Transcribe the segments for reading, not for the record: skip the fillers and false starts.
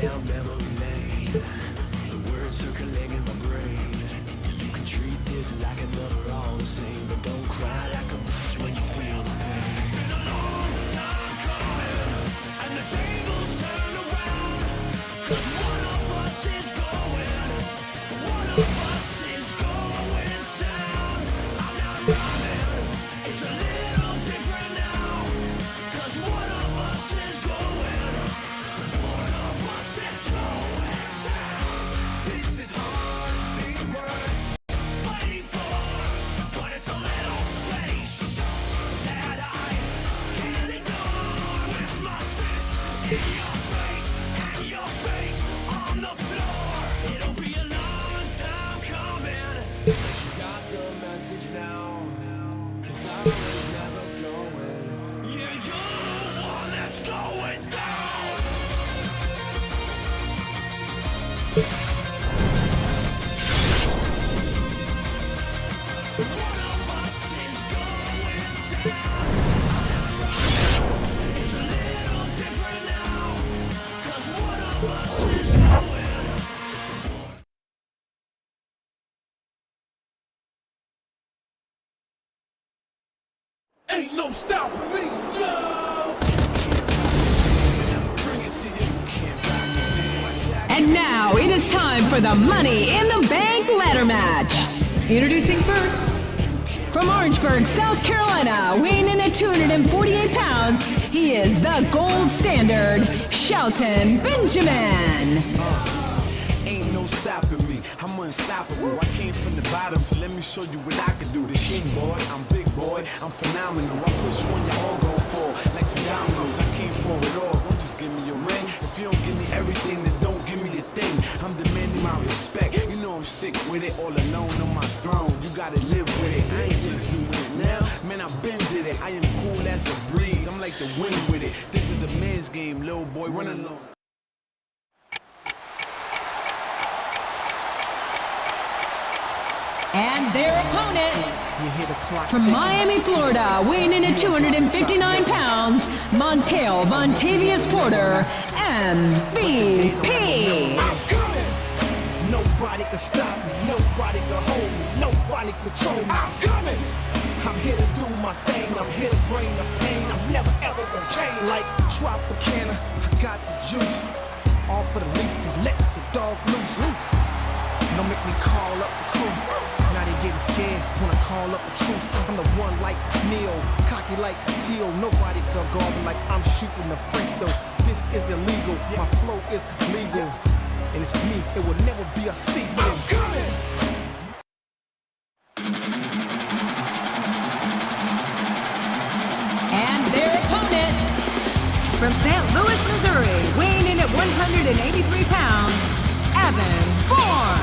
down memory lane. The words circling in my brain. You can treat this like another all the same, but don't cry like a bitch when you feel the pain. It's been a long time coming, and the tables turn around. 'Cause one of us is going, one of us is going down. I'm not running, it's a little different now. 'Cause one of us is going, one of us is slowing down. This is hard, big worth fighting for, but it's a little place that I can't ignore. With my fist in your face and your face on the floor. It'll be a long time coming, but you got the message now. 'Cause I was never going. Yeah, you're the one that's going down. One of us is going down. It's a little different now. 'Cause one of us is going. Ain't no stopping me, no. Bring it to you. And now it is time for the Money in the Bank ladder match. Introducing first, from Orangeburg, South Carolina, weighing in at 248 pounds, he is the gold standard, Shelton Benjamin. Ain't no stopping me, I'm unstoppable. I came from the bottom, so let me show you what I can do. This shit, boy, I'm big boy, I'm phenomenal. I push when you all gon' fall, like some dominoes. I came for it all, don't just give me your ring. If you don't give me everything, then don't give me the thing. I'm demanding my respect, you know I'm sick with it. All alone on my throne, you gotta live with it. I ain't just doing it now, man, I've been did it. I am cool as a breeze, I'm like the wind with it. This is a man's game, little boy, run along. And their opponent, from Miami, Florida, weighing in at 259 pounds, Montel Vontavious Porter, MVP. I'm coming. Nobody can stop me. Nobody can hold me. Nobody control me. I'm coming. I'm here to do my thing. I'm here to bring the pain. I'm never ever gonna change. Like Tropicana, I got the juice. All for the least to let the dog loose. Don't make me call up the crew. Now they getting scared when I call up the truth. I'm the one like Neo, cocky like Tio. Nobody can guard me like I'm shooting the free throw. This is illegal, my flow is legal. And it's me, it will never be a secret. I'm coming! And their opponent, from St. Louis, Missouri, weighing in at 183 pounds, Evan Bourne.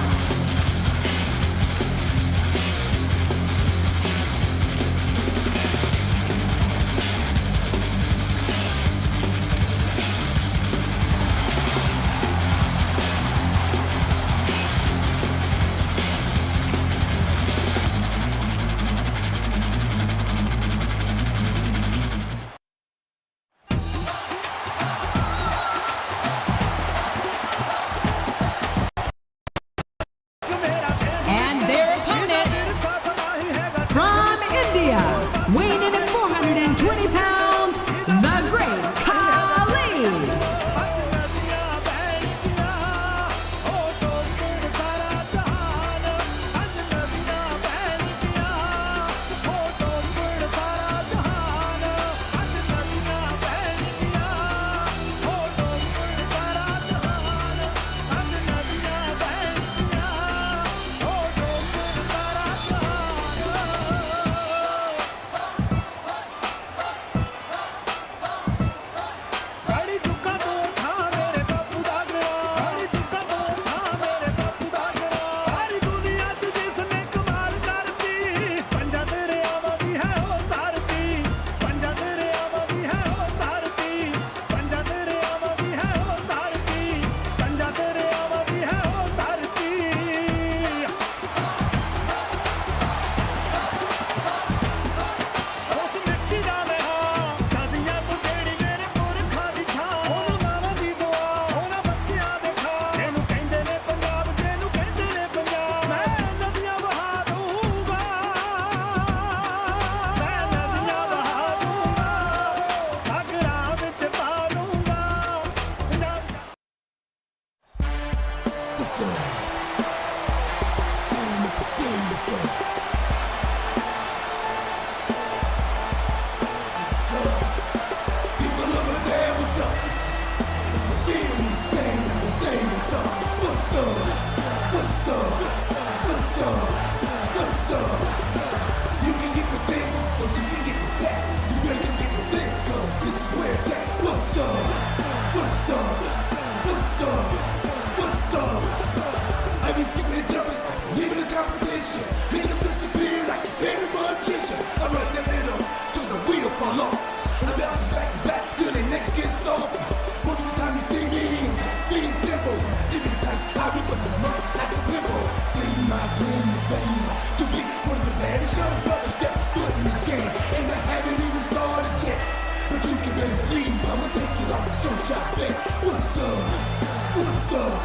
What's up?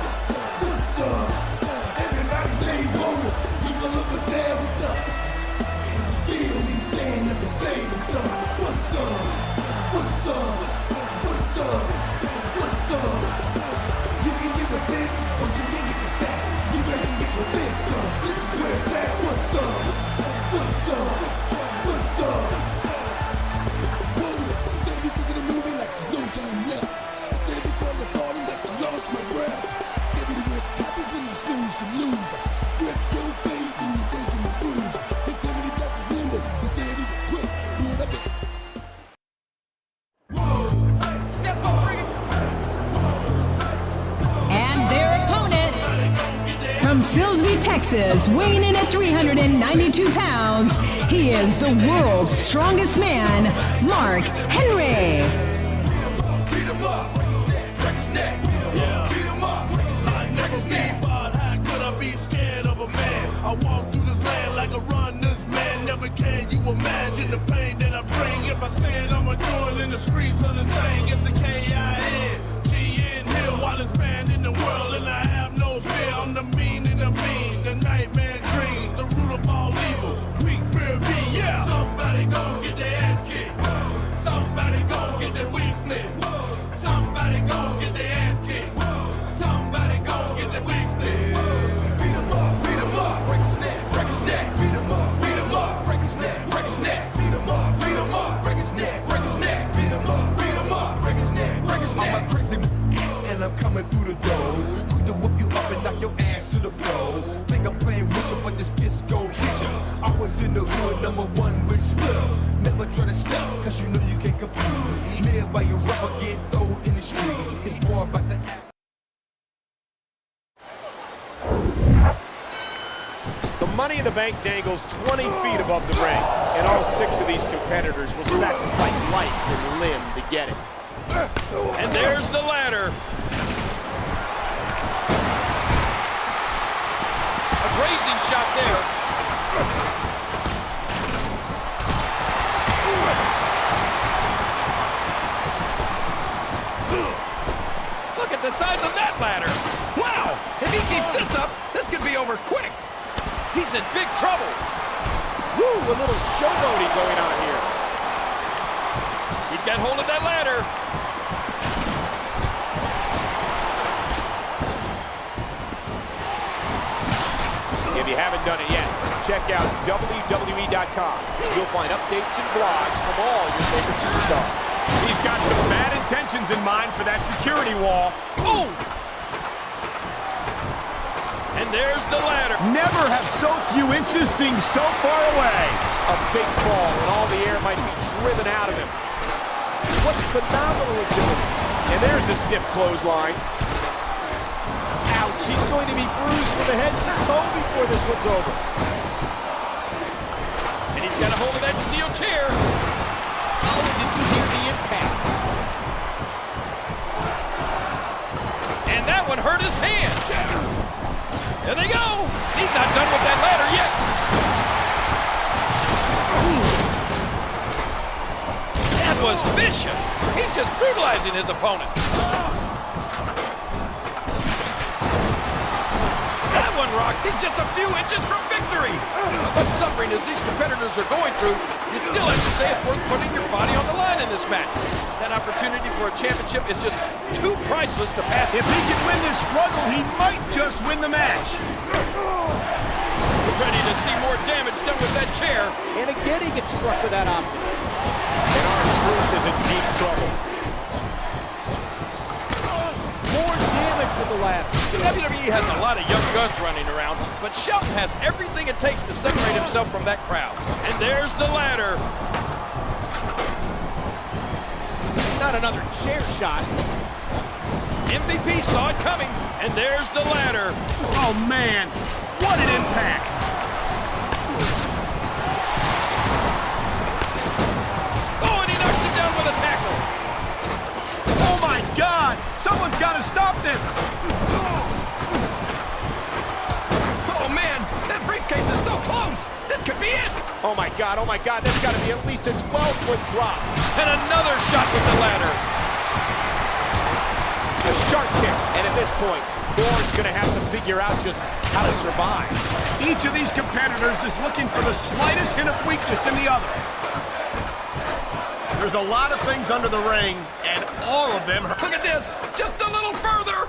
What's up? Everybody say whoa. People over there, what's up? If you feel me, stand up and say what's up. What's up? What's up? What's up? What's up? You can get with this, or you can get with that. You better get with this, cause this is where it's at. What's up? What's up? What's up? Whoa, don't be thinking of moving like there's no time left. Instead of me calling falling like I lost my breath. Baby, what happens when you snooze and lose? Grip your faith and you're breaking the rules. They tell me the jack was nimble, they said he was quick. But I bet Step up, bring it. And their opponent, from Silsbee, Texas, weighing in at 392 pounds, he is the world's strongest man, Mark Henry. beat him up, break his neck, beat him up, neck his neck. But how could I be scared of a man? I walk through this land like a runner's man. Never can you imagine the pain that I bring. If I said I'ma do it in the streets of this thing, it's a K-I-N-G-N Hill. Wildest band in the world, and I have no fear. I'm the mean and the mean, the nightmare dreams, the root of all evil. Weak fear me, yeah. Somebody gon' get their ass kicked. Somebody gon' get their wig split. Somebody gon' get their ass kicked. Somebody gon' get their wig split. Beat him up, break his neck, beat him up, break his neck, beat him up, break his neck, beat him up, break his neck. I'm a crazy and I'm coming through the door. Quick to whoop you up and knock your ass to the floor. Think I'm playing with you, but this fist gon' hit you. I was in the hood, #1 with split. Never try to stop, cause you know you can't compete. Live by your rubber, get thrown in the street. It's more about the act. The Money in the Bank dangles 20 feet above the ring, and all 6 of these competitors will sacrifice life and limb to get it. And there's the ladder. A grazing shot there. Look at the size of that ladder. Wow! If he keeps this up, this could be over quick. He's in big trouble. Woo, a little showboating going on here. He's got hold of that ladder. If you haven't done it yet, check out WWE.com. You'll find updates and blogs from all your favorite superstars. He's got some bad intentions in mind for that security wall. Oh! And there's the ladder. Never have so few inches seemed so far away. A big fall, and all the air might be driven out of him. What phenomenal agility. And there's a stiff clothesline. Ouch, he's going to be bruised from the head to the toe before this one's over. And he's got a hold of that steel chair. Oh, did you hear the impact? And that one hurt his hand. There they go. He's not done with that ladder yet. Ooh. That was vicious. He's just brutalizing his opponent. That one rocked. He's just a few inches from victory. As much suffering as these competitors are going through, you'd still have to say it's worth putting your body on the line in this match. That opportunity for a championship is just too priceless to pass. If he can win this struggle, he might just win the match. We're ready to see more damage done with that chair. And again, he gets struck with that option. And our truth is in deep trouble. More damage with the ladder. The WWE has a lot of young guns running around, but Shelton has everything it takes to separate himself from that crowd. And there's the ladder. Not another chair shot. MVP saw it coming, and there's the ladder. Oh, man. What an impact. Oh, and he knocked him down with a tackle. Oh, my God. Someone's got to stop this. Oh, man, that briefcase is so close. This could be it. Oh, my God. Oh, my God. That's got to be at least a 12-foot drop. And another shot with the ladder. A sharp kick. And at this point, Bourne's going to have to figure out just how to survive. Each of these competitors is looking for the slightest hint of weakness in the other. There's a lot of things under the ring, and all of them hurt. Look at this! Just a little further!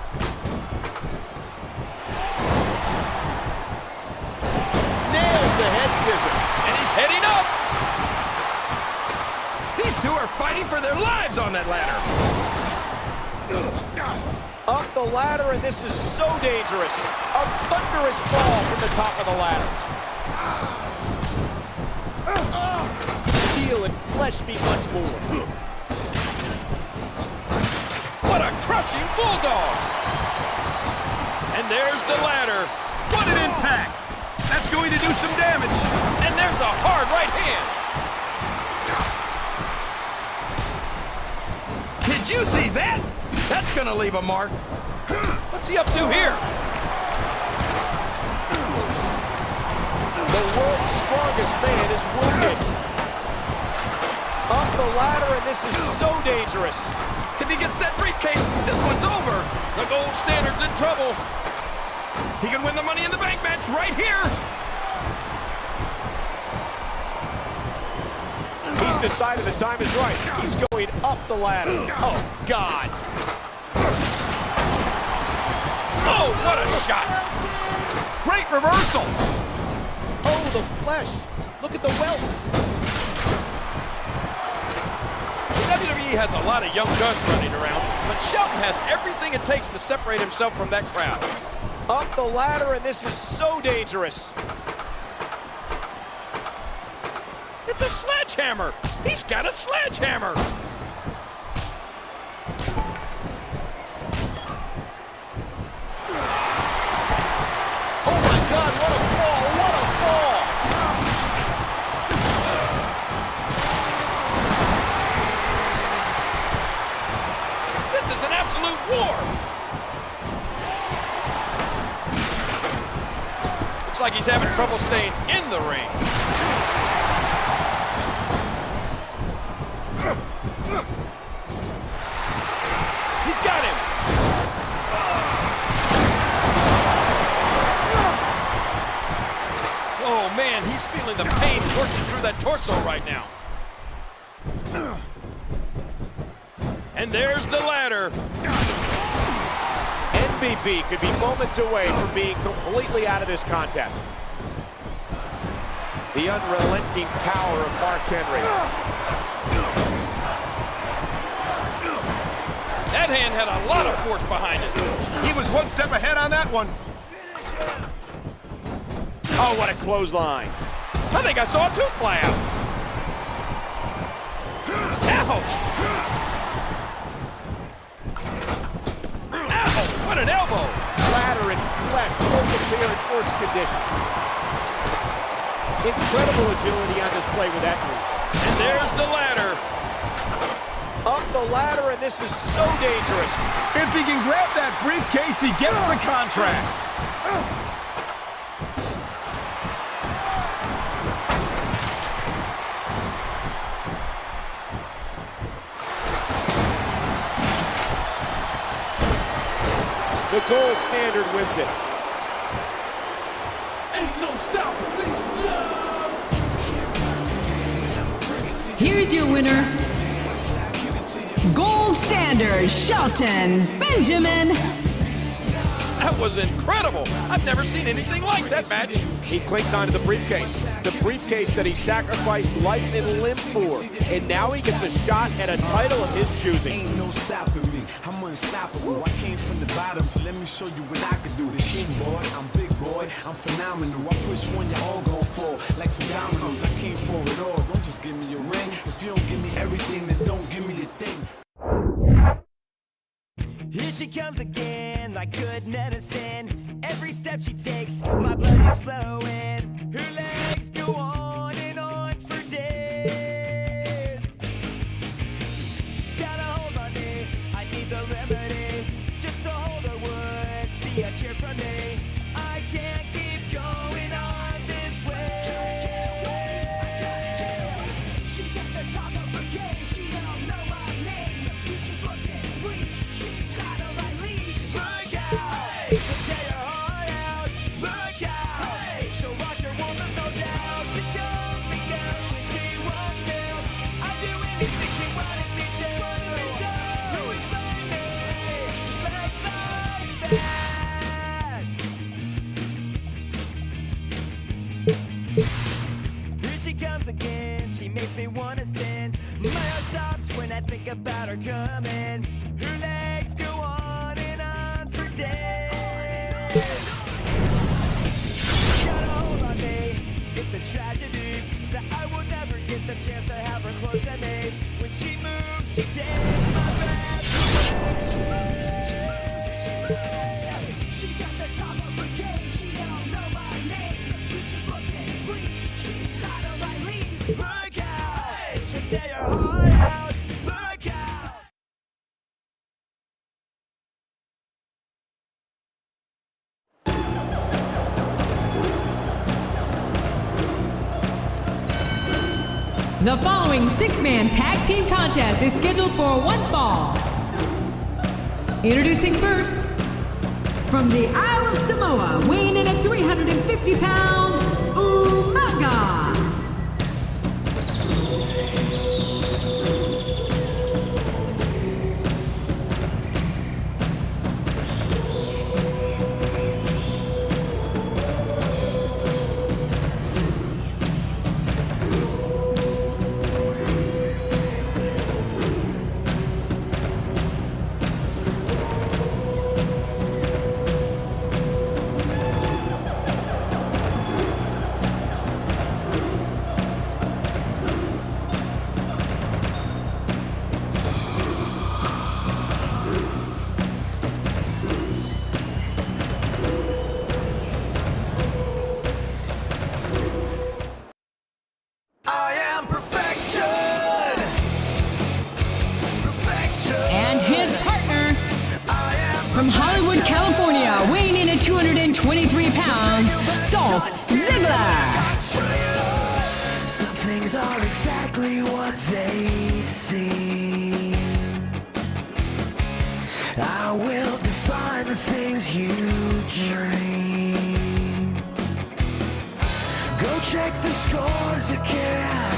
Nails the head scissor. And he's heading up! These two are fighting for their lives on that ladder. Up the ladder, and this is so dangerous. A thunderous fall from the top of the ladder. Steel and flesh meet once more. What a crushing bulldog! And there's the ladder. What an impact! That's going to do some damage. And there's a hard right hand. Did you see that? That's gonna leave a mark. What's he up to here? The world's strongest man is wounded. Up the ladder, and this is so dangerous. If he gets that briefcase, this one's over. The gold standard's in trouble. He can win the Money in the Bank match right here. He's decided the time is right. He's going up the ladder. Oh, God. Oh, what a shot. Great reversal. Oh, the flesh. Look at the welts. The WWE has a lot of young guns running around, but Shelton has everything it takes to separate himself from that crowd. Up the ladder, and this is so dangerous. It's a sledgehammer. He's got a sledgehammer. Oh, my God, what a fall, what a fall. This is an absolute war. Looks like he's having trouble staying in the ring. He's got him. Oh, man, he's feeling the pain coursing through that torso right now. And there's the ladder. MVP could be moments away from being completely out of this contest. The unrelenting power of Mark Henry. That hand had a lot of force behind it. He was one step ahead on that one. Oh, what a clothesline. I think I saw a tooth fly out. Ouch! Ow! What an elbow! Ladder and flesh both appear in worse condition. Incredible agility on display with that move. And there's the ladder. Up the ladder, and this is so dangerous. If he can grab that briefcase, he gets the contract. The gold standard wins it. Ain't no stopping me. Here's your winner, Gold Standard Shelton Benjamin. That was incredible. I've never seen anything like that match. He clinks onto the briefcase that he sacrificed life and limb for. And now he gets a shot at a title of his choosing. Ain't no stopping me. I'm unstoppable. I came from the bottom, so let me show you what I can do. This shit, boy. I'm big boy. I'm phenomenal. I push one, you all gon' fall like some dominoes. I came for it all. Don't just give me a ring. If you don't give me everything, then don't give me the thing. Here she comes again, like good medicine. Every step she takes, my blood is flowing. Her legs go on and on for days. Got a hold on me, I need the remedy. Just to hold her would be a cure for me. I can't keep going on this way. She's at the top of her game, she don't know my name. She's looking weak, she's out of my out are coming. Her legs go on and on for days. Got a hold on me. It's a tragedy that I will never get the chance to have her close to me. When she moves, she takes my breath away. She's at the top of her game. She don't know my name. The future's looking bleak. She's out of my league. Look out! She'll tear your heart out. Look out! The following six-man tag team contest is scheduled for one fall. Introducing first, from the Isle of Samoa, weighing in at 350 pounds, Umaga. I am perfection. Perfection. And his partner, I am from Hollywood, California, weighing in at 223 pounds, Dolph Ziggler. Some things aren't exactly what they seem. I will define the things you dream. Go check the scores again.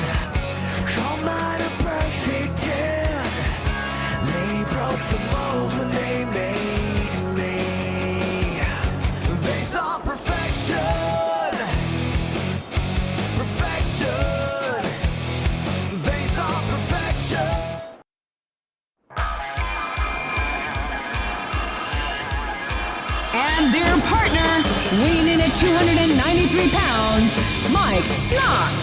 Call mine a perfect 10. They broke the mold when they made me. They saw perfection. Perfection. They saw perfection. And their partner, weighing in at 293 pounds, Mike Knox.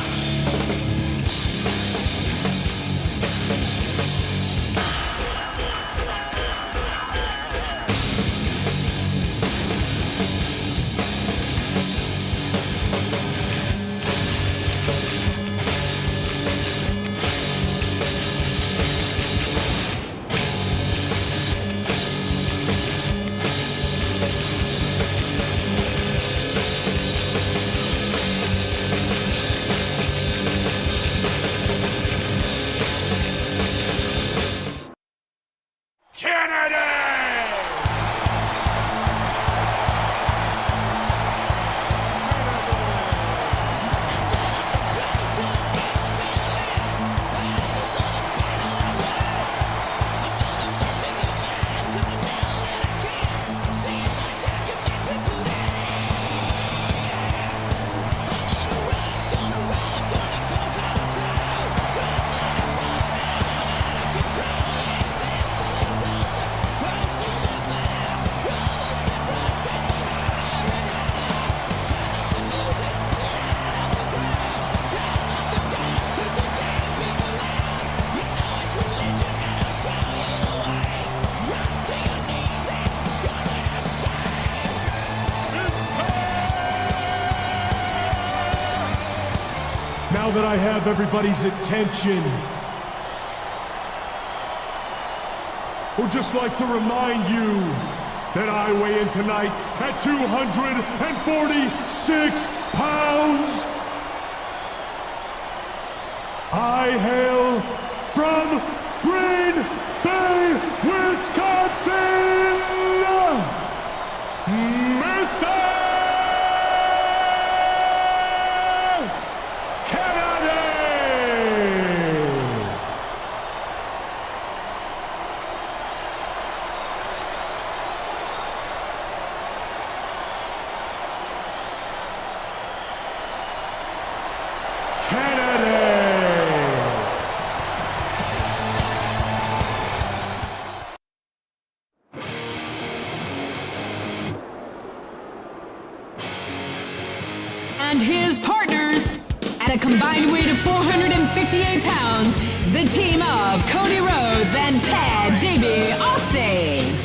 Now that I have everybody's attention, would just like to remind you that I weigh in tonight at 246 pounds. I hail from Green Bay, Wisconsin, Mr. a combined weight of 458 pounds, the team of Cody Rhodes and Ted DiBiase.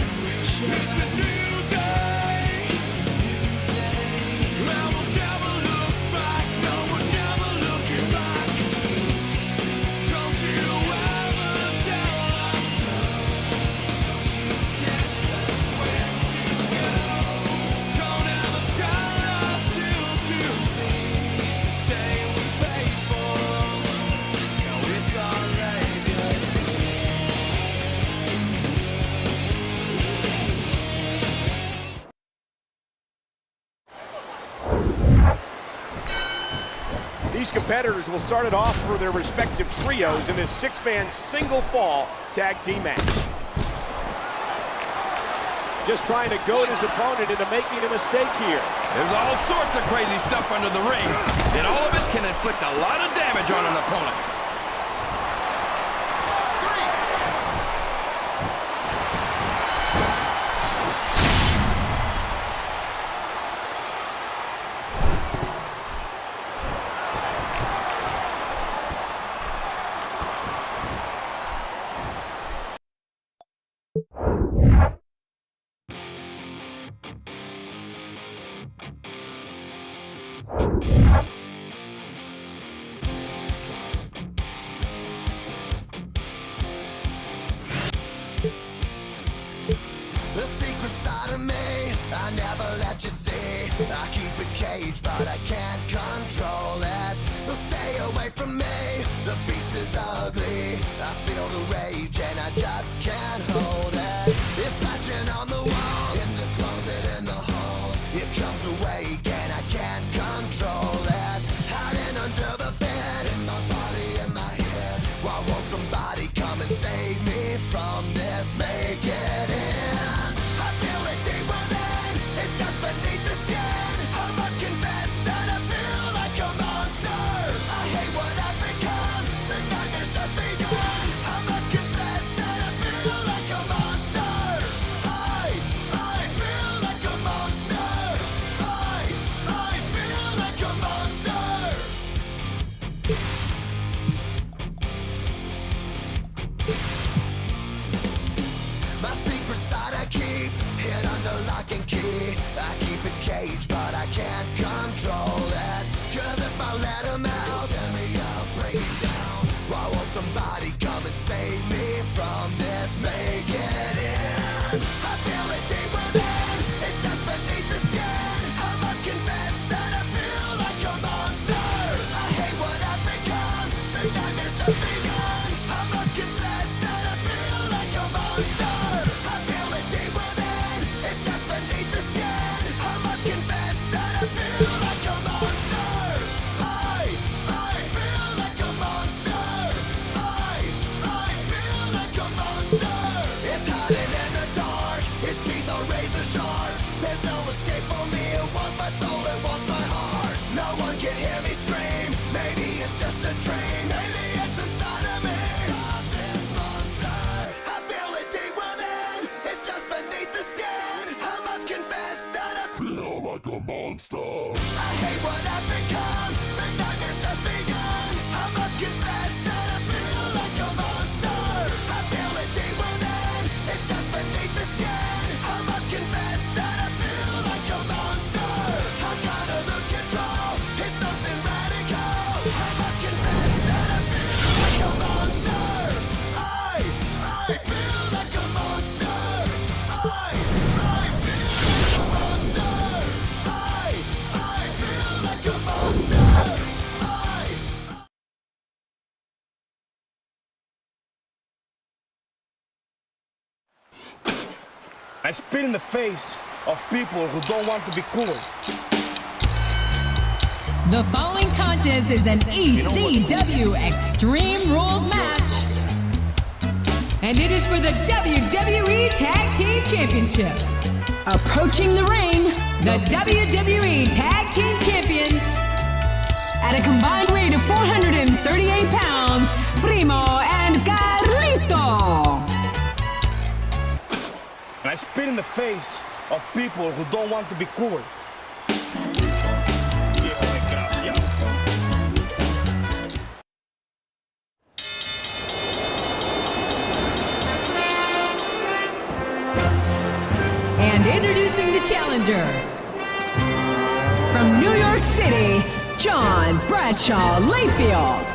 These competitors will start it off for their respective trios in this six-man single fall tag team match. Just trying to goad his opponent into making a mistake here. There's all sorts of crazy stuff under the ring, and all of it can inflict a lot of damage on an opponent. The secret side of me, I never let you see. I keep it caged, but I can't control it. So stay away from me, the beast is ugly. I feel the rage and I just can't hold it. It's scratching on the walls, in the closet, in the halls. It comes awake and I can't control it. Hiding under the bed, in my body, in my head. Why won't somebody come and save me from this? Make it end. I feel it deep within, it's just beneath the skin. I must confess that I feel like a monster. I hate what I've become, the nightmare's just begun. I must confess that I feel like a monster. I feel like a monster. I feel like a monster. My secret side I keep hid under lock and key. I keep it caged, but I can't control it. Cause if I let him out, he'll tear me up, break me down. Why won't somebody come and save me from this? Make it end. I feel it deep within, it's just beneath the skin. I must confess that I feel like a monster. I hate what I've become, the nightmare's just begun. I must confess that I feel like a monster. I feel it deep within, it's just beneath the skin. I must confess that I feel like a monster. I feel like a monster. I feel like a monster. It's hiding in the dark, its teeth are razor sharp. There's no escape for me, it wants my soul, it wants my heart. No one can hear me scream, maybe it's just a dream. Maybe it's inside of me. Stop this monster. I feel it deep within, it's just beneath the skin. I must confess that I feel like a monster. I hate what I've become, the nightmare's just begun. I must confess that I feel like a monster. I feel it deep within, it's just beneath the skin. I must confess that I feel like a monster. I'm gonna lose control, it's something radical. I must confess that I feel like a monster. I feel like a monster. I feel like a monster. I feel like a monster. I spit in the face of people who don't want to be cool. The following contest is an ECW Extreme Rules match. And it is for the WWE Tag Team Championship. Approaching the ring, the WWE Tag Team Champions. At a combined weight of 438 pounds, Primo and Carlito. And I spit in the face of people who don't want to be cool. challenger. From New York City, John Bradshaw Layfield.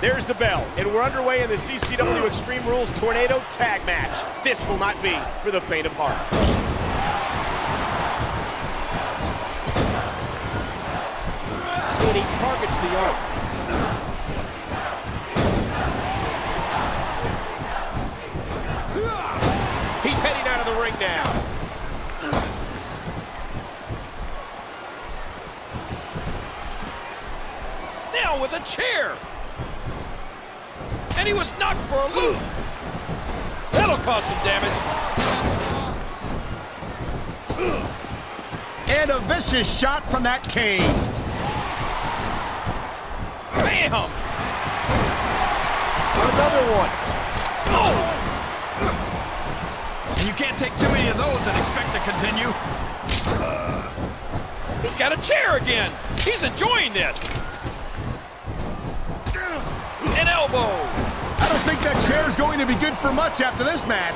There's the bell, and we're underway in the CCW Extreme Rules Tornado Tag Match. This will not be for the faint of heart. And he targets the arm. He's heading out of the ring now. Now with a chair. And he was knocked for a loop. That'll cause some damage. And a vicious shot from that cane. Bam! Another one. Oh! And you can't take too many of those and expect to continue. He's got a chair again. He's enjoying this. An elbow. I don't think that chair's going to be good for much after this match.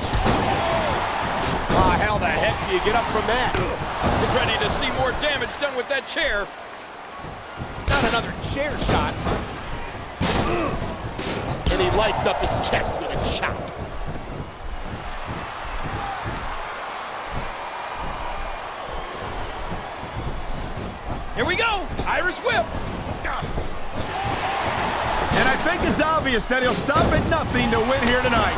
Ah, how the heck do you get up from that? Get ready to see more damage done with that chair. Not another chair shot. And he lights up his chest with a chop. Here we go. Irish whip. And I think it's obvious that he'll stop at nothing to win here tonight.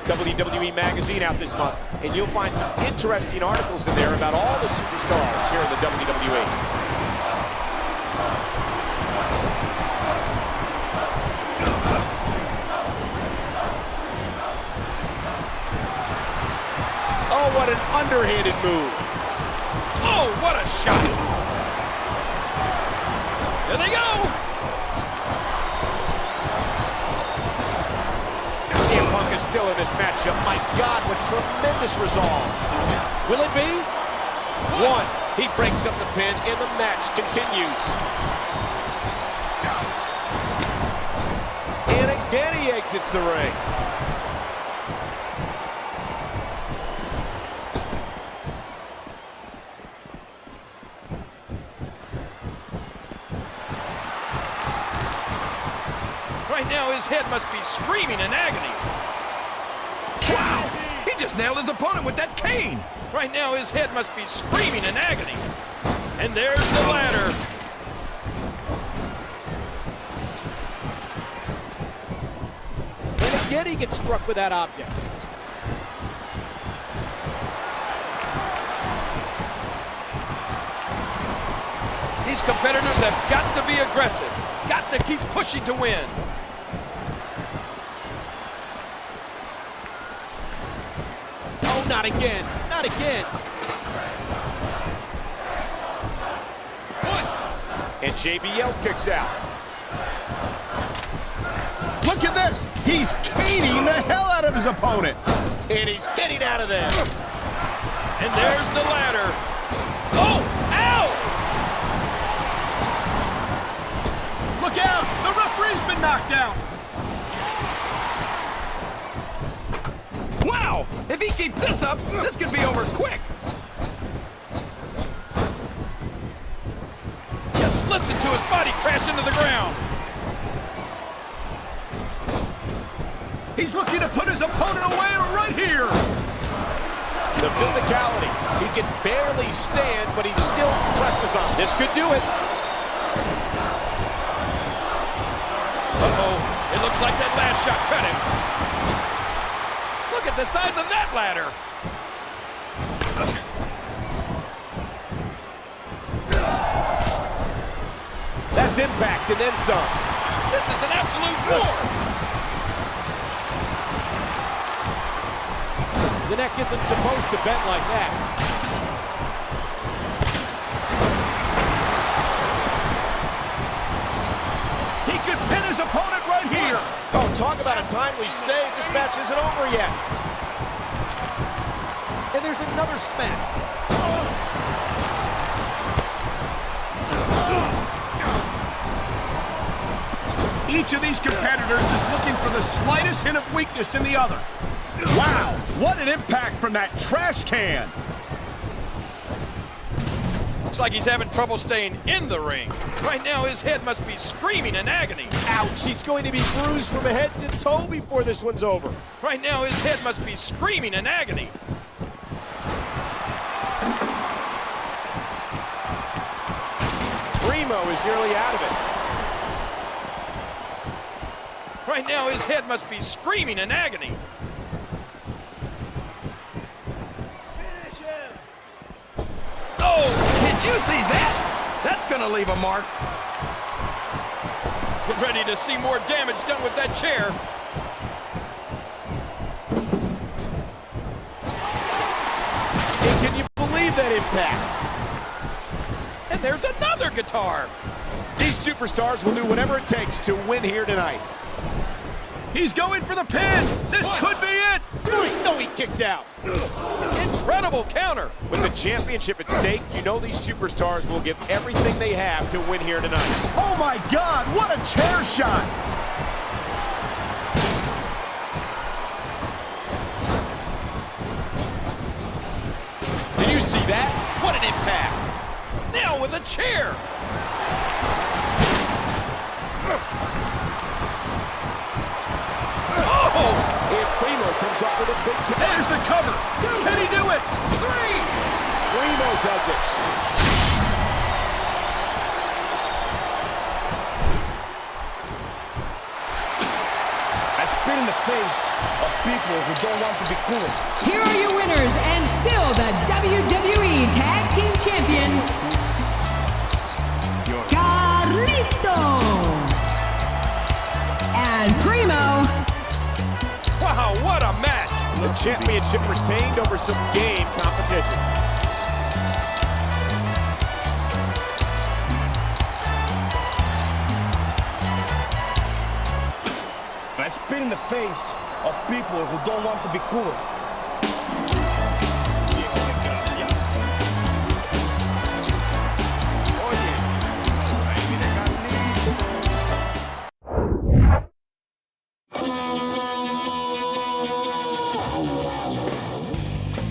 WWE Magazine out this month, and you'll find some interesting articles in there about all the superstars here in the WWE. Oh, what an underhanded move. Oh, what a shot. There they go. CM Punk is still in this matchup. My God, what tremendous resolve. Will it be? One. He breaks up the pin, and the match continues. And again, he exits the ring. Right now, his head must be screaming in agony. Wow! He just nailed his opponent with that cane. Right now, his head must be screaming in agony. And there's the ladder. again he gets struck with that object. These competitors have got to be aggressive, got to keep pushing to win. Oh, not again, not again. And JBL kicks out. Look at this! He's caning the hell out of his opponent! And he's getting out of there. And there's the ladder. Oh, ow! Look out! The referee's been knocked out! Wow! If he keeps this up, this could be over quick. Just listen to his body crash into the ground. He's looking to put his opponent away right here! The physicality. He can barely stand, but he still presses on. This could do it. Uh-oh. It looks like that last shot cut him. Look at the size of that ladder. That's impact and then some. This is an absolute war. The neck isn't supposed to bend like that. He could pin his opponent right here! Oh, talk about a timely save. This match isn't over yet. And there's another smack. Each of these competitors is looking for the slightest hint of weakness in the other. Wow, what an impact from that trash can! Looks like he's having trouble staying in the ring. Right now, his head must be screaming in agony. Ouch, he's going to be bruised from head to toe before this one's over. Right now, his head must be screaming in agony. Primo is nearly out of it. Right now, his head must be screaming in agony. Oh, did you see that? That's gonna leave a mark. Get ready to see more damage done with that chair. And can you believe that impact? And there's another guitar. These superstars will do whatever it takes to win here tonight. He's going for the pin! This could be it! No, he kicked out. Incredible counter. With the championship at stake, you know these superstars will give everything they have to win here tonight. Oh my God, what a chair shot! Did you see that? What an impact! Now with a chair. Oh! And Primo comes up with a big kick. There's the cover! Can he do it? 3! Primo does it. I spit in the face of people who don't want to be cool. Here are your winners and still the WWE Tag Team Champions, Carlito and Primo. Wow, what a match! The championship retained over some game competition. I spit in the face of people who don't want to be cool.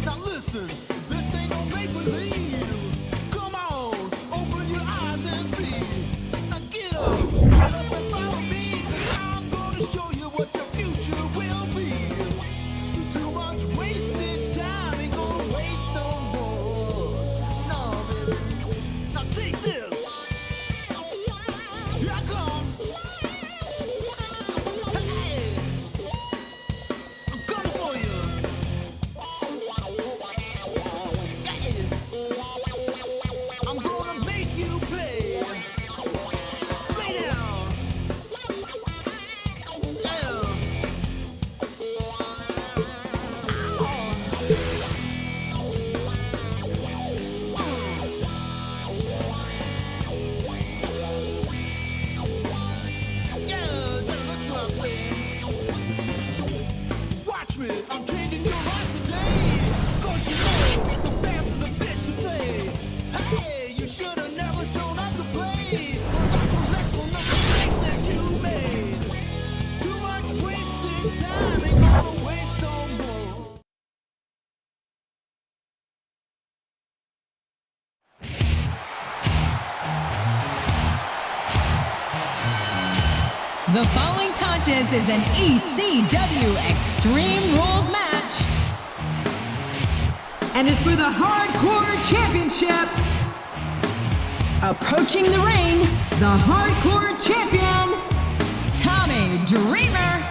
Now listen, this ain't no make-believe. Come on, open your eyes and see. Now get up and follow me, 'cause I'm gonna show you what the future will be. Too much The following contest is an ECW Extreme Rules match and is for the Hardcore Championship. Approaching the ring, the Hardcore Champion, Tommy Dreamer.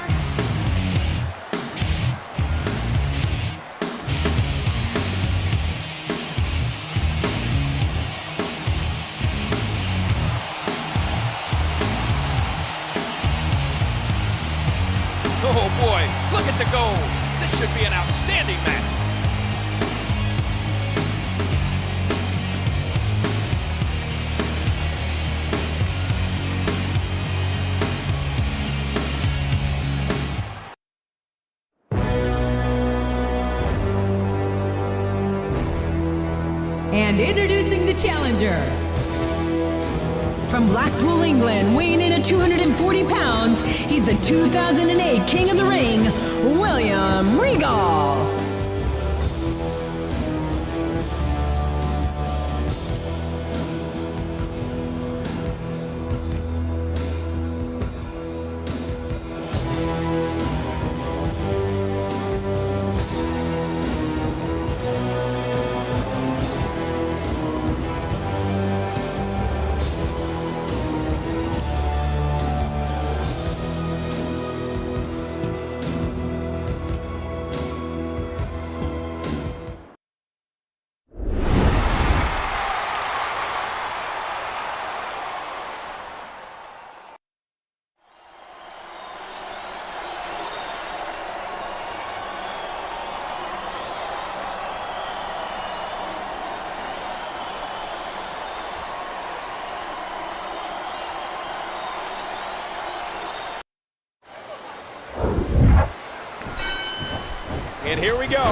Oh boy, look at the goal. This should be an outstanding match. And introducing the challenger. From Blackpool, England, weighing in at 240 pounds, he's the 2008 King of the Ring, William Regal. And here we go.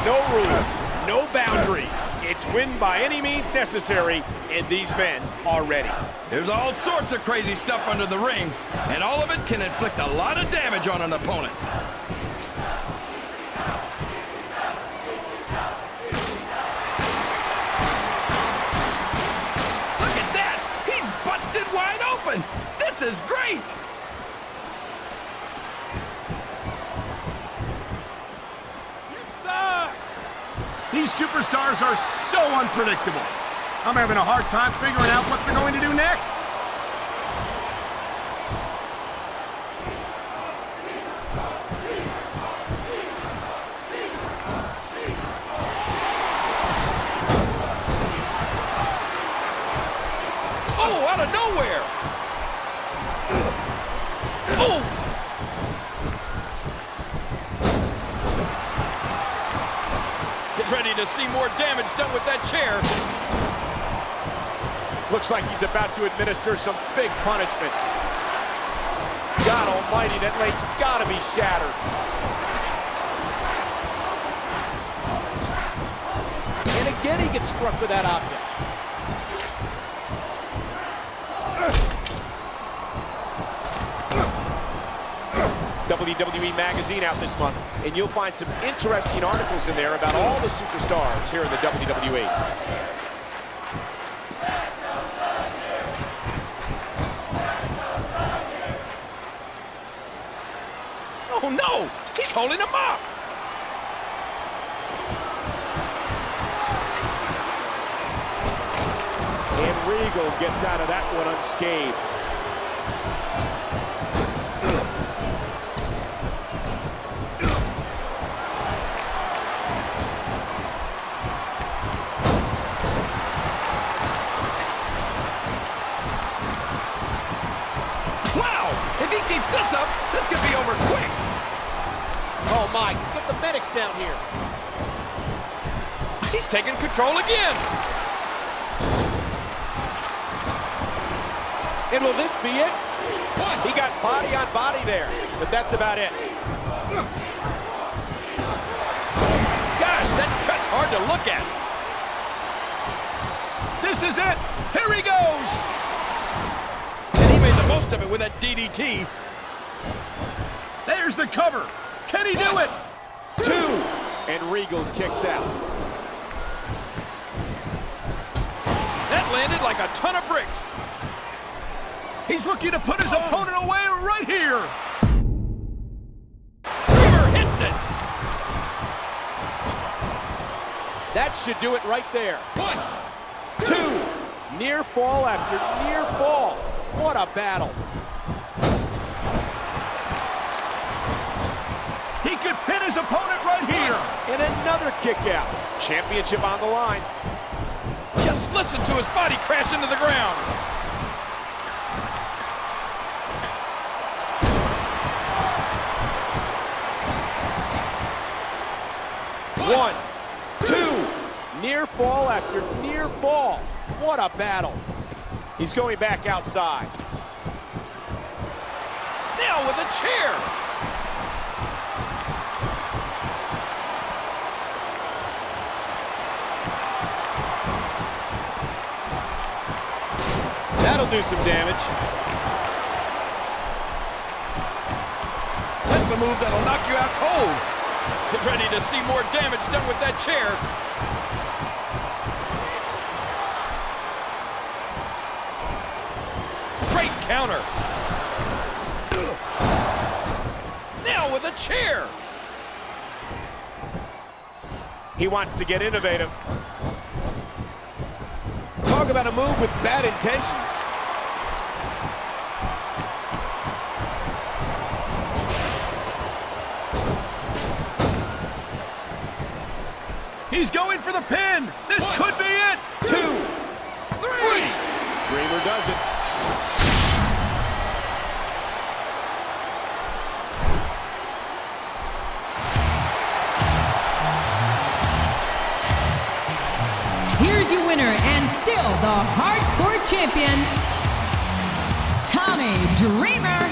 No rules, no boundaries. It's win by any means necessary, and these men are ready. There's all sorts of crazy stuff under the ring, and all of it can inflict a lot of damage on an opponent. Look at that! He's busted wide open! This is great! These superstars are so unpredictable. I'm having a hard time figuring out what they're going to do next. Oh, out of nowhere! Oh! Ready to see more damage done with that chair. Looks like he's about to administer some big punishment. God almighty, that leg's gotta be shattered. And again he gets struck with that object. WWE Magazine out this month, and you'll find some interesting articles in there about all the superstars here in the WWE. Oh no! He's holding him up! And Regal gets out of that one unscathed. This up, this could be over quick. Oh my, get the medics down here. He's taking control again. And will this be it? What? He got body on body there, but that's about it. Oh my gosh, that cut's hard to look at. This is it. Here he goes. And he made the most of it with that DDT. There's the cover. Can he do it? 2. And Regal kicks out. That landed like a ton of bricks. He's looking to put his opponent away right here. Dreamer hits it. That should do it right there. 1, 2. Near fall after near fall. What a battle. He could pin his opponent right here. And another kick out. Championship on the line. Just listen to his body crash into the ground. One, two. Near fall after near fall. What a battle. He's going back outside. Now with a chair. That'll do some damage. That's a move that'll knock you out cold. Get ready to see more damage done with that chair. Great counter. Now with a chair. He wants to get innovative. Talk about a move with bad intentions. He's going for the pin. This could be it. 2, 3. Dreamer does it. Here's your winner and still the hardcore champion, Tommy Dreamer.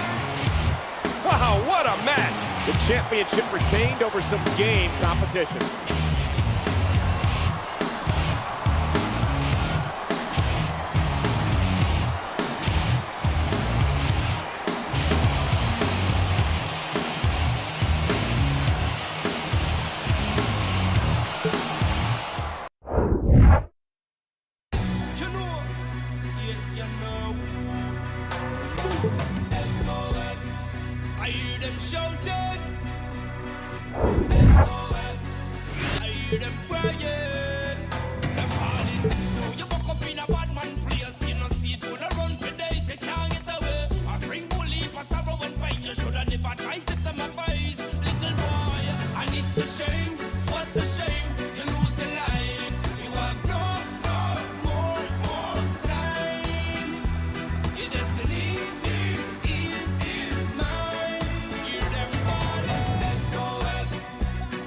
Wow, what a match. The championship retained over some game competition. I hear them shouting. SOS, I hear them crying. Them calling. No, you walk up in a bad man place. You know, see it when I run for days. You can't get away. I bring bully for sorrow and pain. You should have never tried to to my face. Little boy, and it's a shame. What a shame. You lose your life. You have no more time. Your destiny is mine. Hear them calling. SOS.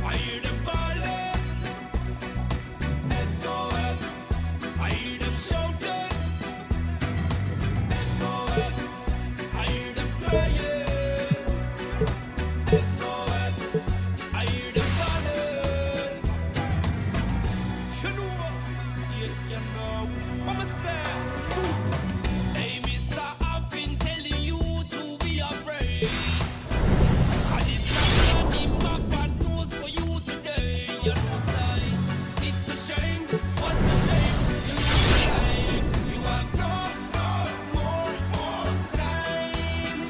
I hear them calling. SOS. I hear them shouting. SOS. I hear them crying. SOS. I hear them calling. You know, you know what I'm saying. Hey, mister, I've been telling you to be afraid. 'Cause it's not money, my bad news for you today. You know, say, it's a shame, what a shame. You lose your life, you have no more time.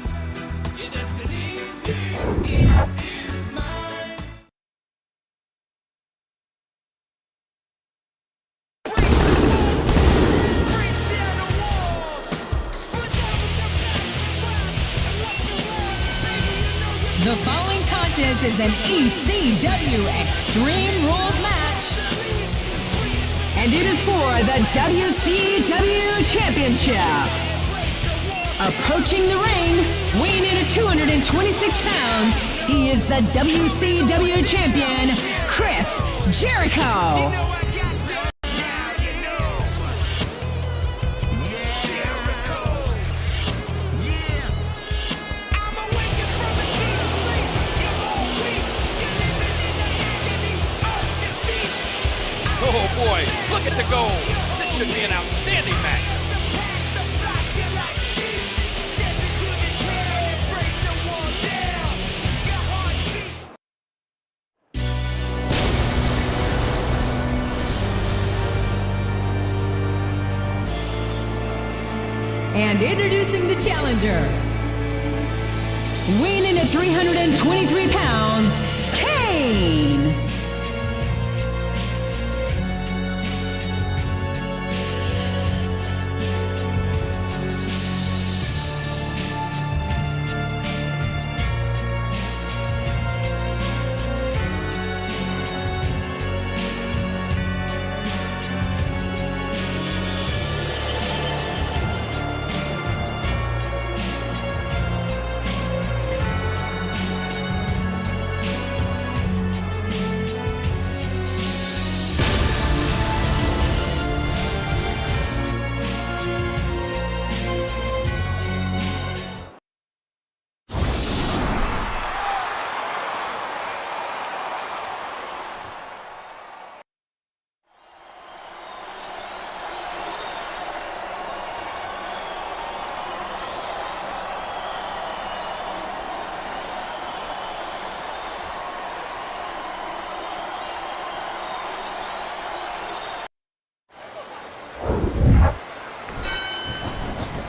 Your destiny is mine. Break down the walls. Foot down with your back to the ground. And watch the world, baby, you know you're The following contest is an ECW Extreme Rules match, and it is for the WCW Championship. Approaching the ring, weighing in at 226 pounds, he is the WCW Champion, Chris Jericho. Oh boy, look at the goal. This should be an outstanding match. And introducing the challenger, weighing in at 323 pounds, Kane.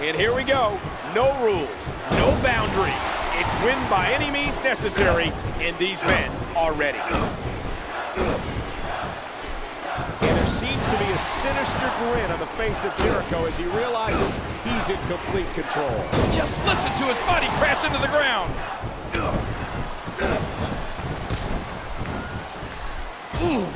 And here we go. No rules, no boundaries. It's win by any means necessary, and these men are ready. And there seems to be a sinister grin on the face of Jericho as he realizes he's in complete control. Just listen to his body crash into the ground. Ooh.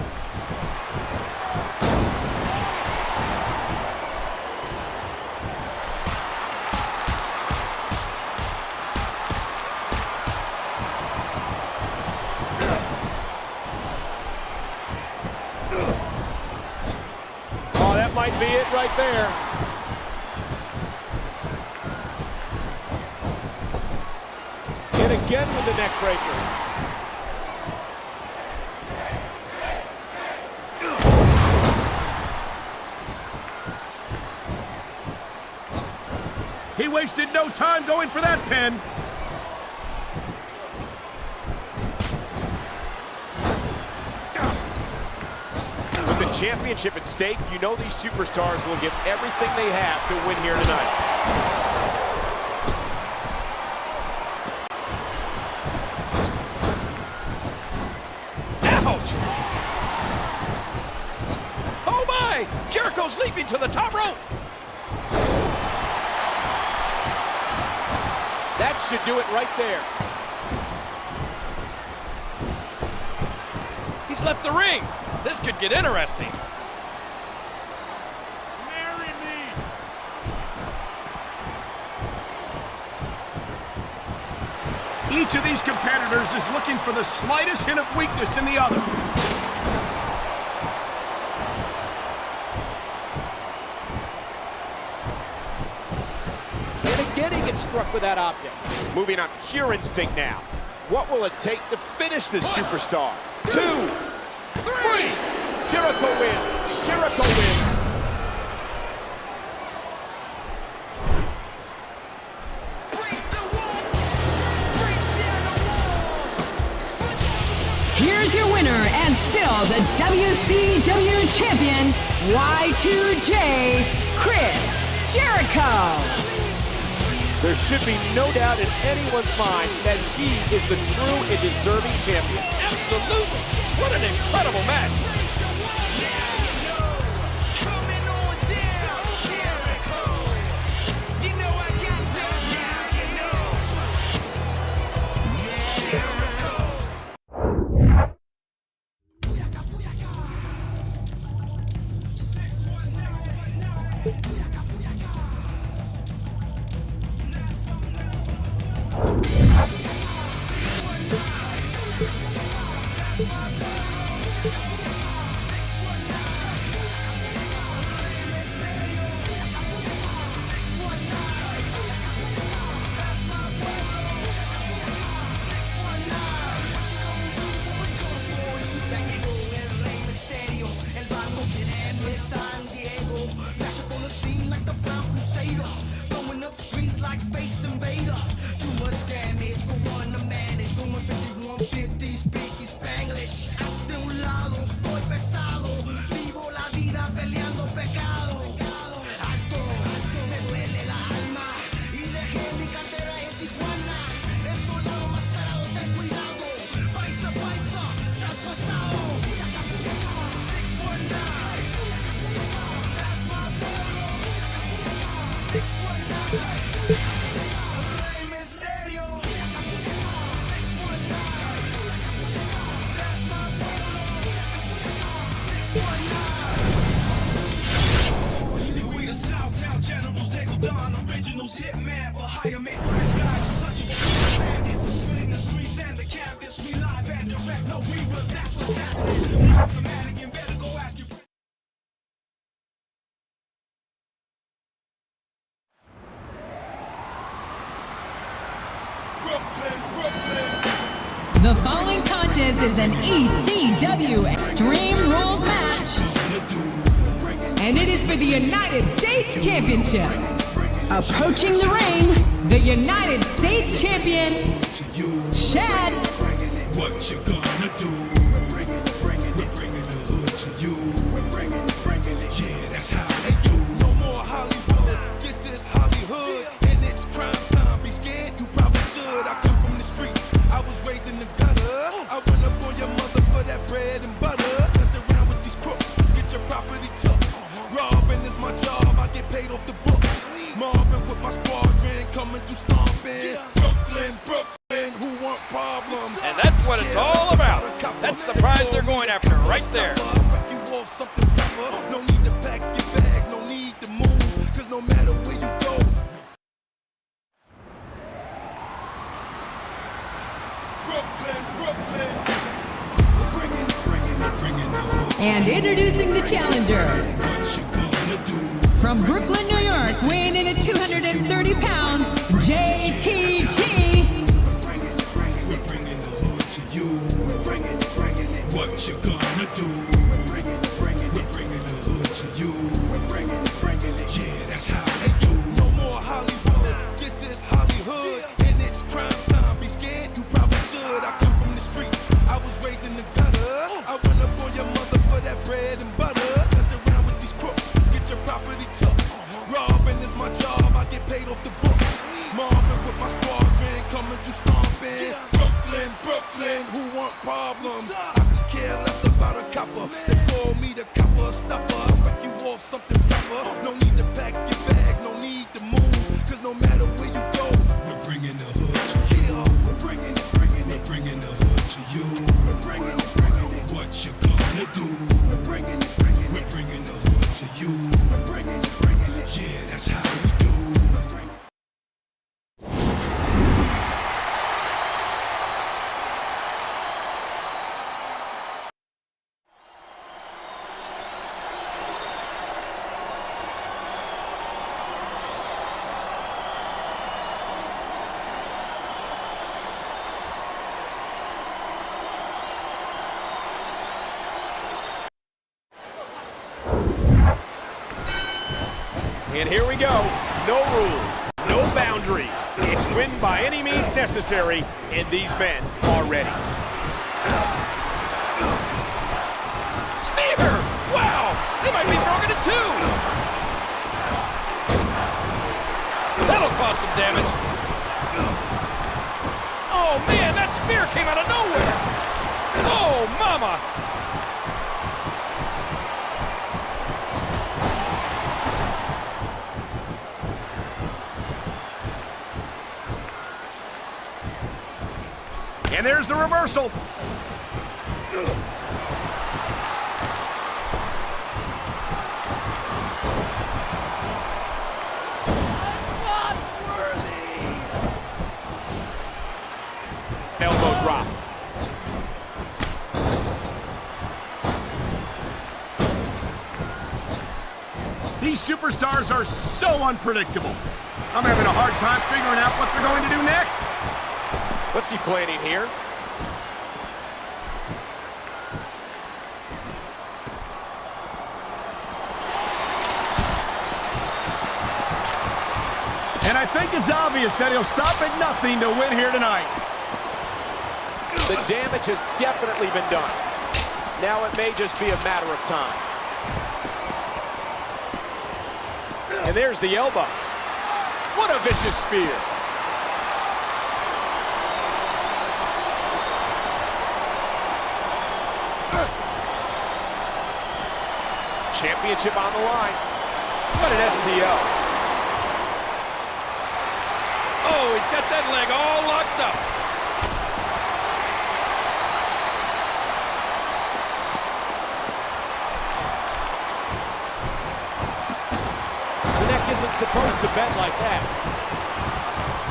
Might be it right there. And again with the neck breaker. He wasted no time going for that pin. Championship at stake, you know these superstars will give everything they have to win here tonight. Ouch! Oh my! Jericho's leaping to the top rope! That should do it right there. He's left the ring. This could get interesting. Marry me. Each of these competitors is looking for the slightest hint of weakness in the other. And again he gets struck with that object. Moving on pure instinct now. What will it take to finish this superstar? 2, 3! Jericho wins! Jericho wins! Here's your winner and still the WCW champion, Y2J, Chris Jericho. There should be no doubt in anyone's mind that he is the true and deserving champion. Absolutely! What an incredible match! Vivo la vida peleando pecado. Alto, me duele la alma. We the Southtown generals, they go down originals, hitman for hire, make wise guys untouchable bandits. Winning the streets and the campus, we live and direct, no reruns, that's what's happening. Problematic, and better go ask your friends. The following contest is an ECW Extreme Rules match, and it is for the United States Championship. Approaching the ring, the United States Champion, Shad. What you gonna do? We're bringing the hood to you. Yeah, that's how they do. No more Hollywood, this is Hollywood, and it's crime time. Be scared, you probably should. I come from the street, I was raised in the gutter. I run up on your mother for that bread and butter. Mess around with these crooks, get your property took. Robbing is my job, I get paid off the books. Mobbing with my squadron, coming through stomping. Brooklyn, Brooklyn, who want problems? And that's what it's all about. That's the prize they're going after right there. You want something proper, no need to pack your bags, no need to move, cause no matter where you go. Brooklyn, Brooklyn. We're bringing the hood to And introducing the challenger, what you gonna do? from Brooklyn, New York, weighing in at 230 pounds, JTG. We're bringing the hood to you. What you gonna do? We're bringing the hood to you. Yeah, that's how they do. No more Hollywood, this is Hollywood, and it's crime time. Be scared, you probably should. I come from the street, I was raised in the gutter. I run up on your mother for that bread and butter. Mess around with these crooks, get your property took. Robbing is my job, I get paid off the books. Mobbing with my squadron, coming through stomping. Brooklyn, Brooklyn, who want problems? I could care less about a copper. They call me the copper stopper. I wreck you off something proper. No need to pack your bags, no need to move, cause no matter where you go, We're bringing the hood to you. We're bringing the hood to you. What you gonna do? We're bringing the hood to you. Yeah, that's how we do. And here we go. No rules, no boundaries. It's win by any means necessary, and these men are ready. Spear! Wow! They might be broken in two! That'll cause some damage. Oh, man, that spear came out of nowhere! Oh, mama! And there's the reversal. Elbow drop. These superstars are so unpredictable. I'm having a hard time figuring out what they're going to do next. What's he planning here? And I think it's obvious that he'll stop at nothing to win here tonight. The damage has definitely been done. Now it may just be a matter of time. And there's the elbow. What a vicious spear. Championship on the line. What an STO. He's got that leg all locked up. The neck isn't supposed to bend like that.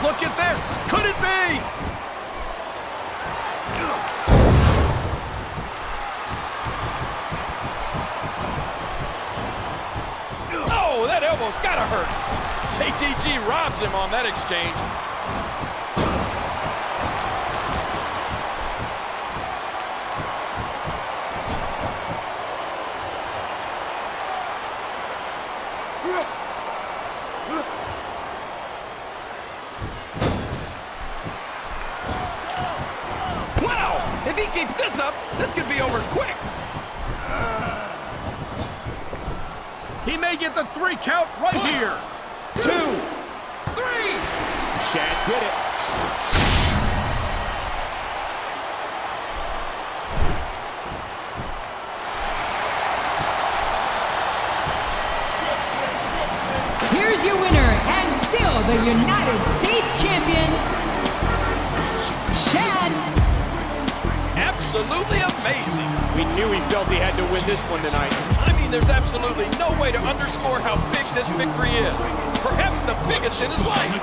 Look at this! Could it be? Oh, that elbow's gotta hurt. KTG robs him on that exchange. Wow! If he keeps this up, this could be over quick. He may get the 3 count right here. 2, 3. Shad did it. Here's your winner, and still the United States champion, Shad. Absolutely amazing. We knew he felt he had to win this one tonight. I mean, there's absolutely no way to underscore how big this victory is. Perhaps the biggest in his life.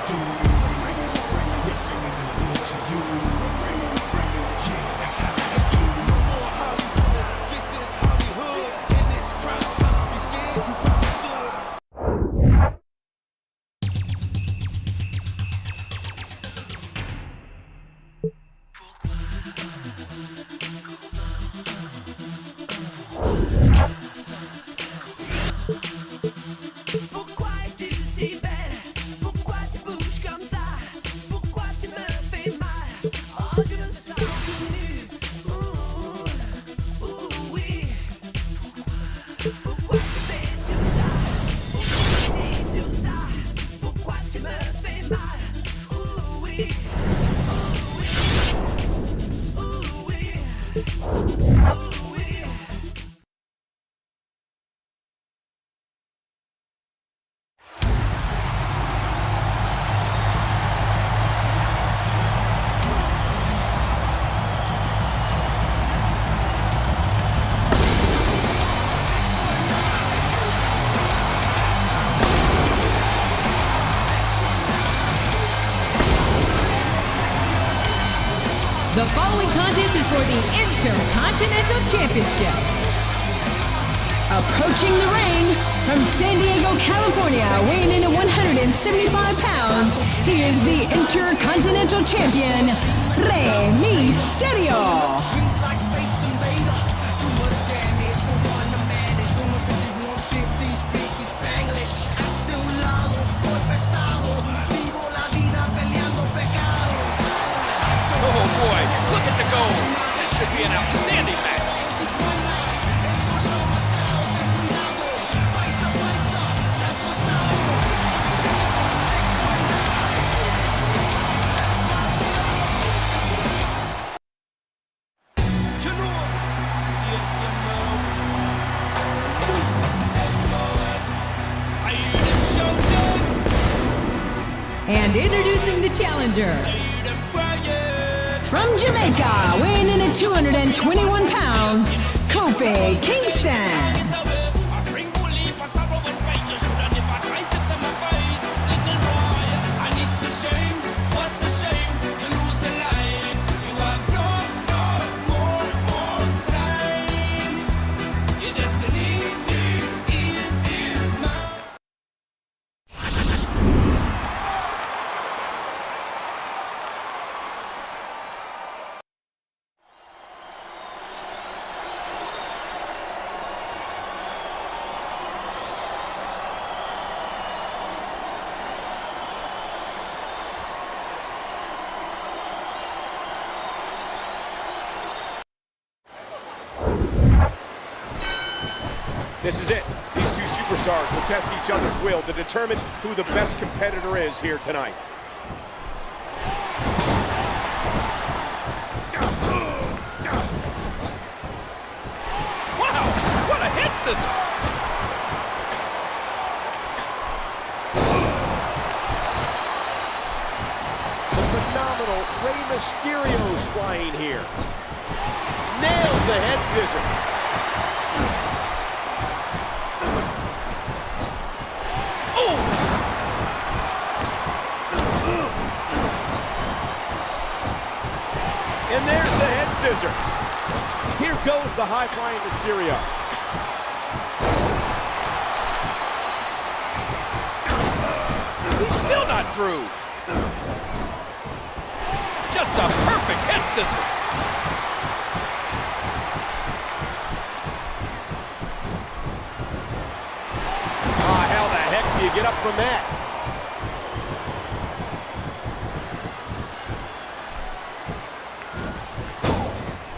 The following contest is for the Intercontinental Championship. Approaching the ring from San Diego, California, weighing in at 175 pounds, he is the Intercontinental Champion, Rey Mysterio. Oh boy, look at the goal. This should be an outstanding match. And introducing the challenger, from Jamaica, weighing in at 221 pounds, Kofi Kingston. This is it. These two superstars will test each other's will to determine who the best competitor is here tonight. Wow, what a head scissor! phenomenal. Rey Mysterio's flying here. Nails the head scissor. Oh! And there's the head scissor. Here goes the high-flying Mysterio. He's still not through. Just a perfect head scissor. Oh, how the heck do you get up from that?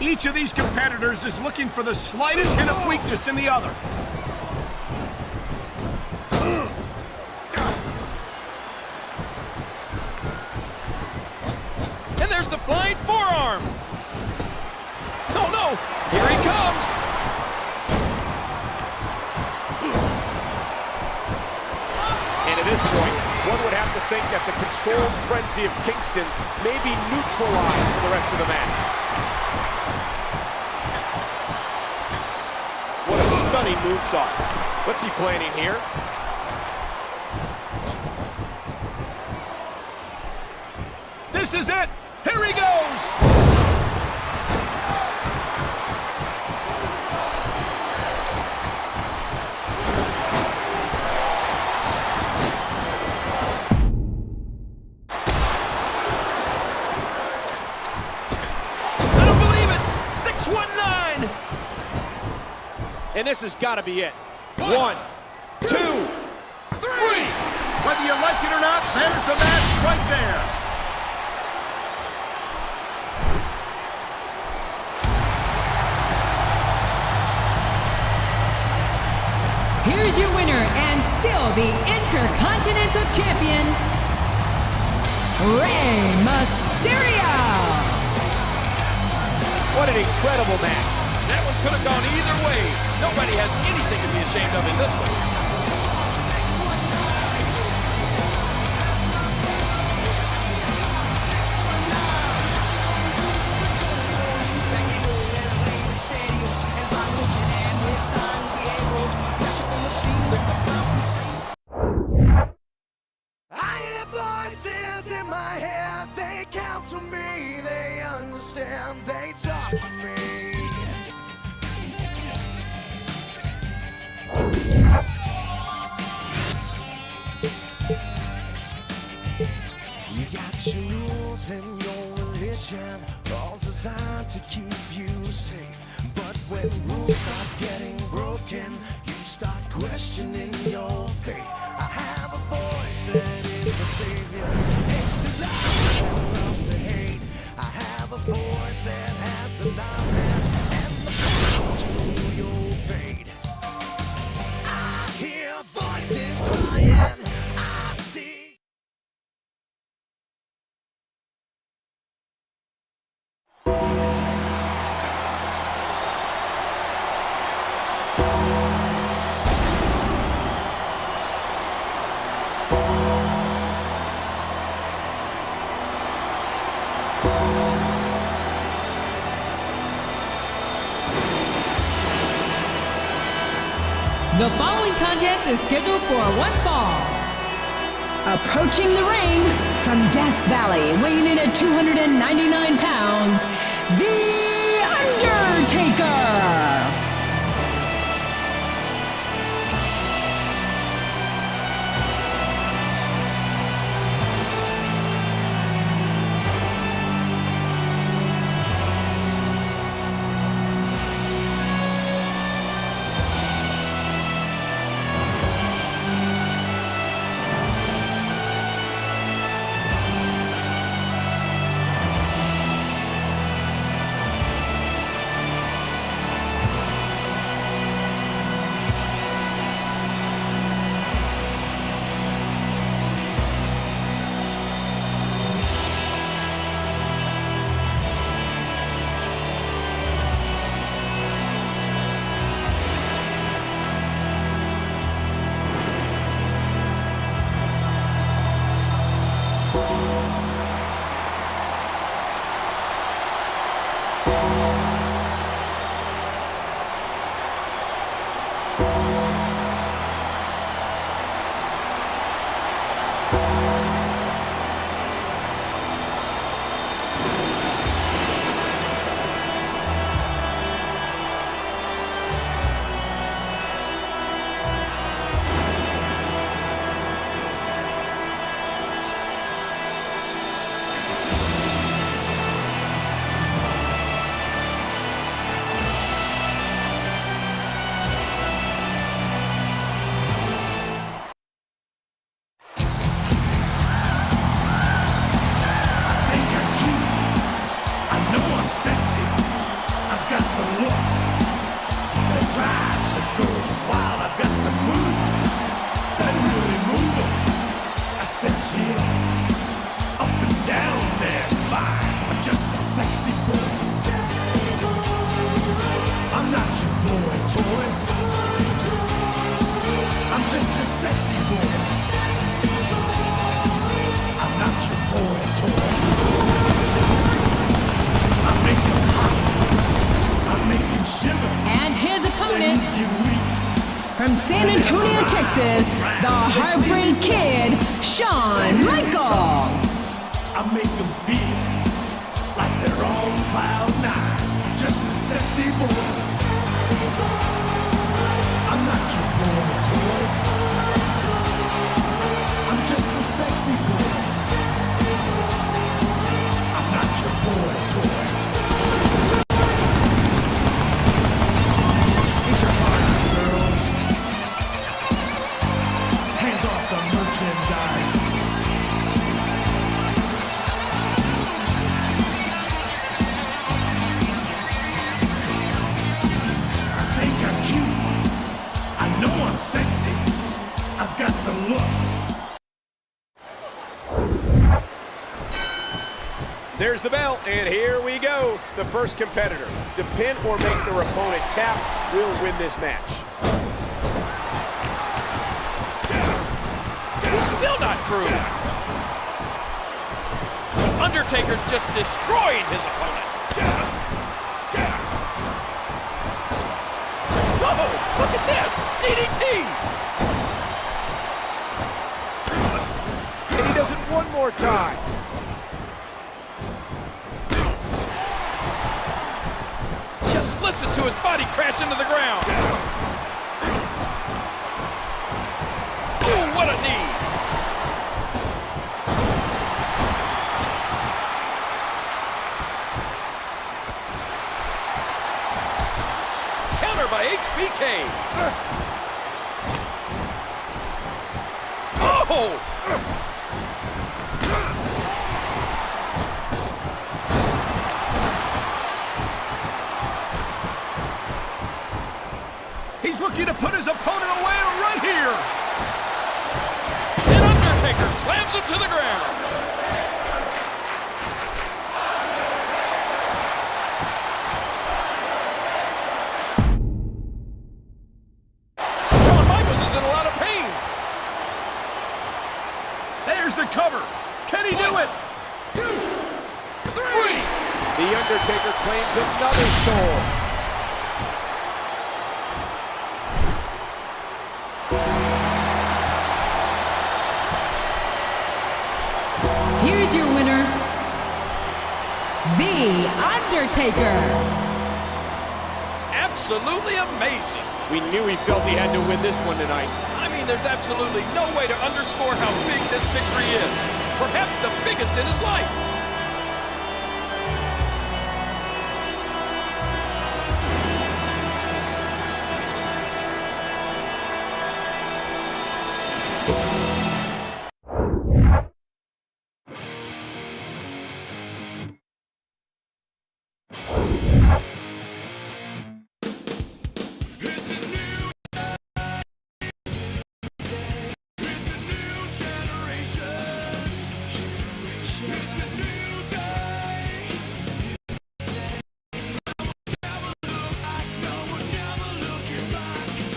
Each of these competitors is looking for the slightest hint of weakness in the other. And there's the flying forearm. No, no, here he comes. And at this point, one would have to think that the controlled frenzy of Kingston may be neutralized for the rest of the match. What a stunning moonsault. What's he planning here? This is it! Here he goes! I don't believe it. 619. And this has got to be it. 1, 2, 3. Whether you like it or not, there's the match right there. Here's your winner and still the Intercontinental Champion, Rey Mysterio. What an incredible match. That one could have gone either way. Nobody has anything to be ashamed of in this one. I hear voices in my head, they counsel me, they understand, they talk to me. You got your rules and your religion, all designed to keep you safe. But when rules start getting broken, you start questioning your faith. I have a voice that is the savior, hates to love and loves to hate. I have a voice that has the knowledge and the power to your fate. I hear voices crying, I see. The following contest is scheduled for one fall. Approaching the ring from Death Valley, weighing in at 299 pounds, The Undertaker. versus the Heartbreak Kid, Shawn Michaels. I make them feel like they're on cloud nine. Just a sexy boy. I'm not your boy toy. I'm just a sexy boy. I'm not your boy toy. Get your heart out, girls. Hands off the merchandise. Sexy, I've got the looks. There's the bell, and here we go. The first competitor to pin or make their opponent tap will win this match. He's still not through. The Undertaker's just destroying his opponent. Oh, look at this! DDT! And he does it one more time. Just listen to his body crash into the ground. Ooh, what a knee! Counter by HBK. Oh! He's looking to put his opponent away right here. And Undertaker slams him to the ground. Shawn Michaels is in a lot of pain. There's the cover. Can he do it? 2, 3. The Undertaker claims another soul. Here's your winner, The Undertaker. Absolutely amazing. We knew he felt he had to win this one tonight. I mean, there's absolutely no way to underscore how big this victory is. Perhaps the biggest in his life.